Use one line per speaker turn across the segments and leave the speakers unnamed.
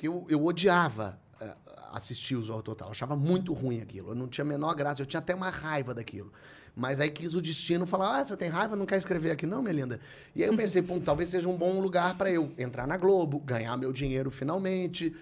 Porque eu odiava assistir o Zorro Total. Eu achava muito ruim aquilo. Eu não tinha a menor graça. Eu tinha até uma raiva daquilo. Mas aí quis o destino falar, você tem raiva, não quer escrever aqui não, minha linda? E aí eu pensei, pô, talvez seja um bom lugar para eu entrar na Globo, ganhar meu dinheiro finalmente,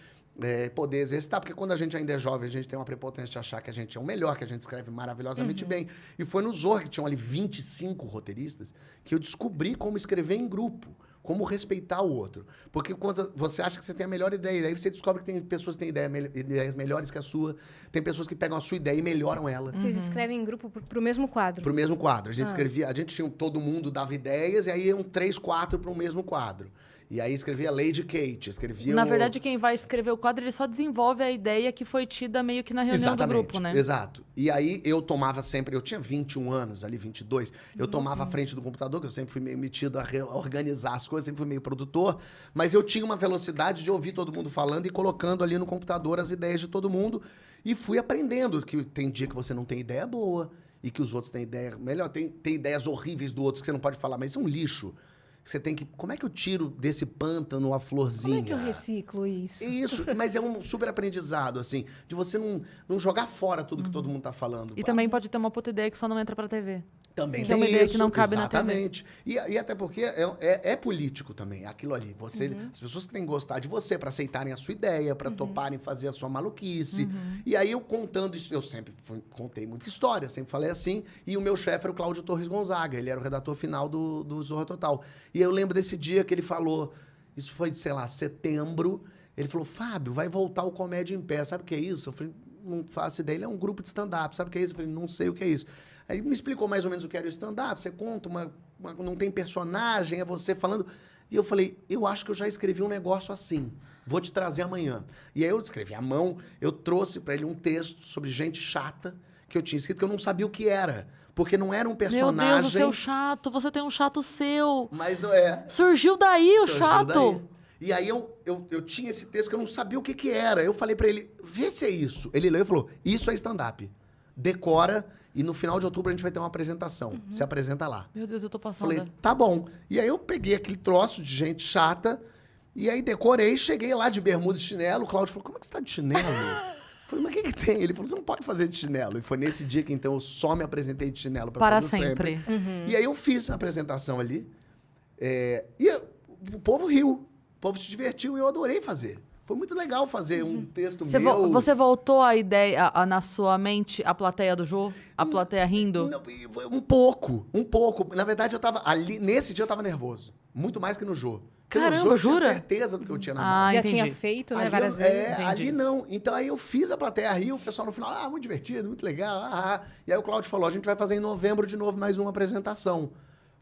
poder exercitar. Porque quando a gente ainda é jovem, a gente tem uma prepotência de achar que a gente é o melhor, que a gente escreve maravilhosamente bem. E foi no Zorro, que tinham ali 25 roteiristas, que eu descobri como escrever em grupo. Como respeitar o outro. Porque quando você acha que você tem a melhor ideia, aí você descobre que tem pessoas que têm ideias melhores que a sua, tem pessoas que pegam a sua ideia e melhoram ela.
Vocês escrevem em grupo pro mesmo quadro?
Pro mesmo quadro. A gente escrevia, a gente tinha, todo mundo dava ideias, e aí iam 3, 4 para o mesmo quadro. E aí escrevia Lady Kate, escrevia...
Na verdade, quem vai escrever o quadro, ele só desenvolve a ideia que foi tida meio que na reunião do grupo, né?
Exato. E aí eu tomava sempre... Eu tinha 21 anos, ali 22. Eu tomava a frente do computador, que eu sempre fui meio metido a organizar as coisas, sempre fui meio produtor. Mas eu tinha uma velocidade de ouvir todo mundo falando e colocando ali no computador as ideias de todo mundo. E fui aprendendo que tem dia que você não tem ideia boa e que os outros têm ideia melhor. Tem ideias horríveis do outro que você não pode falar, mas isso é um lixo. Você tem que... Como é que eu tiro desse pântano a florzinha?
Como é que eu reciclo isso?
Isso, mas é um super aprendizado, assim, de você não jogar fora tudo que todo mundo tá falando.
E também pode ter uma puta ideia que só não entra pra TV.
Também
Que é uma
tem
ideia
isso,
que não cabe
exatamente. E até porque é político também, aquilo ali. Você, as pessoas que têm que gostar de você para aceitarem a sua ideia, para toparem fazer a sua maluquice. E aí eu contando isso, eu sempre contei muita história, sempre falei assim. E o meu chefe era o Cláudio Torres Gonzaga, ele era o redator final do Zorra Total. E eu lembro desse dia que ele falou, isso foi, sei lá, setembro, ele falou, Fábio, vai voltar o Comédia em Pé, sabe o que é isso? Eu falei, não faço ideia, ele é um grupo de stand-up, sabe o que é isso? Eu falei, não sei o que é isso. Aí ele me explicou mais ou menos o que era o stand-up, você conta, não tem personagem, é você falando. E eu falei, eu acho que eu já escrevi um negócio assim, vou te trazer amanhã. E aí eu escrevi à mão, eu trouxe para ele um texto sobre gente chata que eu tinha escrito, que eu não sabia o que era. Porque não era um personagem...
Meu Deus, o seu chato, você tem um chato seu.
Mas não é.
Surgiu daí o
Surgiu
chato.
daí. E aí eu tinha esse texto que eu não sabia o que era. Eu falei pra ele, vê se é isso. Ele leu e falou, isso é stand-up. Decora e no final de outubro a gente vai ter uma apresentação. Se apresenta lá.
Meu Deus, eu tô passando.
Falei, tá bom. E aí eu peguei aquele troço de gente chata e aí decorei, cheguei lá de bermuda e chinelo. O Cláudio falou, como é que você tá de chinelo? Falei, mas o que tem? Ele falou, você não pode fazer de chinelo. E foi nesse dia que, então, eu só me apresentei de chinelo.
Para
todo
sempre.
E aí eu fiz a apresentação ali. O povo riu. O povo se divertiu e eu adorei fazer. Foi muito legal fazer um texto meu.
Você voltou a ideia, na sua mente, a plateia do Jô? A plateia rindo?
Não, um pouco. Na verdade, eu tava ali... Nesse dia eu tava nervoso. Muito mais que no Jô. Porque
Caramba,
no Jô eu
jura?
tinha certeza do que eu tinha na mão.
Já
entendi.
tinha feito, né,
Ali
várias
eu-
vezes.
ali não. Então aí eu fiz a plateia rir, o pessoal no final, muito divertido, muito legal. E aí o Cláudio falou, a gente vai fazer em novembro de novo mais uma apresentação.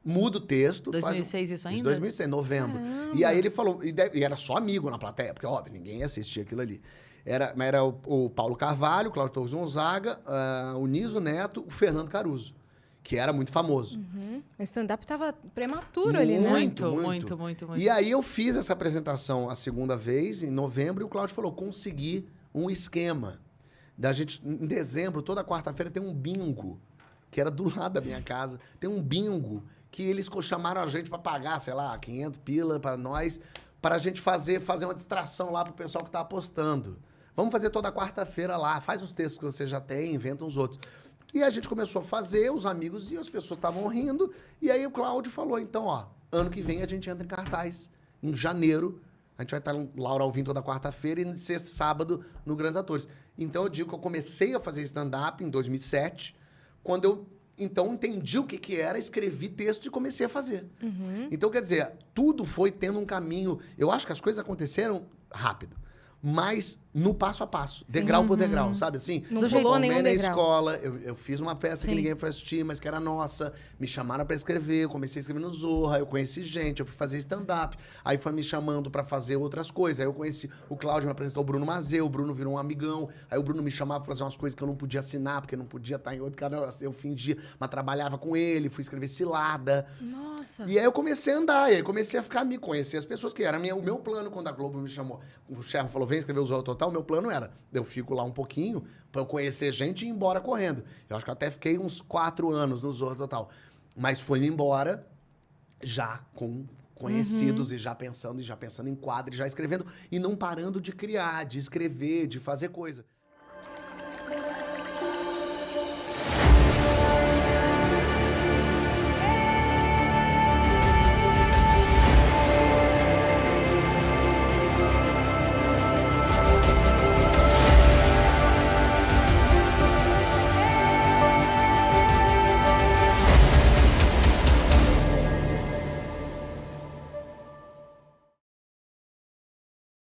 Muda o texto.
2006 isso ainda?
2006, novembro. E aí ele falou, e era só amigo na plateia, porque óbvio, ninguém ia assistir aquilo ali. Era o Paulo Carvalho, o Cláudio Torres Gonzaga, o Niso Neto, o Fernando Caruso, que era muito famoso.
O stand-up tava prematuro ali, né?
Muito.
E aí eu fiz essa apresentação a segunda vez, em novembro, e o Cláudio falou, consegui um esquema. Da gente, em dezembro, toda quarta-feira, tem um bingo, que era do lado da minha casa. Tem um bingo que eles chamaram a gente para pagar, sei lá, 500 pila para nós, para a gente fazer uma distração lá pro pessoal que tá apostando. Vamos fazer toda quarta-feira lá, faz os textos que você já tem, inventa uns outros. E a gente começou a fazer, os amigos e as pessoas estavam rindo. E aí o Cláudio falou, então, ó, ano que vem a gente entra em cartaz. Em janeiro, a gente vai estar Laura Alvim toda quarta-feira e sexta e sábado no Grandes Atores. Então eu digo que eu comecei a fazer stand-up em 2007, quando eu, então, entendi o que era, escrevi texto e comecei a fazer. Então, quer dizer, tudo foi tendo um caminho... Eu acho que as coisas aconteceram rápido. Mas no passo a passo, degrau por degrau, sabe assim?
Não
Eu
pulou
formei
nenhum
na
degrau.
escola, eu fiz uma peça que ninguém foi assistir, mas que era nossa. Me chamaram para escrever, eu comecei a escrever no Zorra, eu conheci gente, eu fui fazer stand-up. Aí foi me chamando para fazer outras coisas. Aí eu conheci o Cláudio, me apresentou o Bruno Mazeu, o Bruno virou um amigão. Aí o Bruno me chamava para fazer umas coisas que eu não podia assinar, porque eu não podia estar em outro canal. Eu fingia, mas trabalhava com ele, fui escrever cilada.
Nossa.
E aí eu comecei a andar, e aí comecei a ficar me conhecer as pessoas, que era o meu plano quando a Globo me chamou. O chefe falou, vem escrever o Zorra Total, o meu plano era, eu fico lá um pouquinho pra eu conhecer gente e ir embora correndo. Eu acho que eu até fiquei uns 4 anos no Zorra Total. Mas foi-me embora já com conhecidos e já pensando em quadro, e já escrevendo, e não parando de criar, de escrever, de fazer coisa.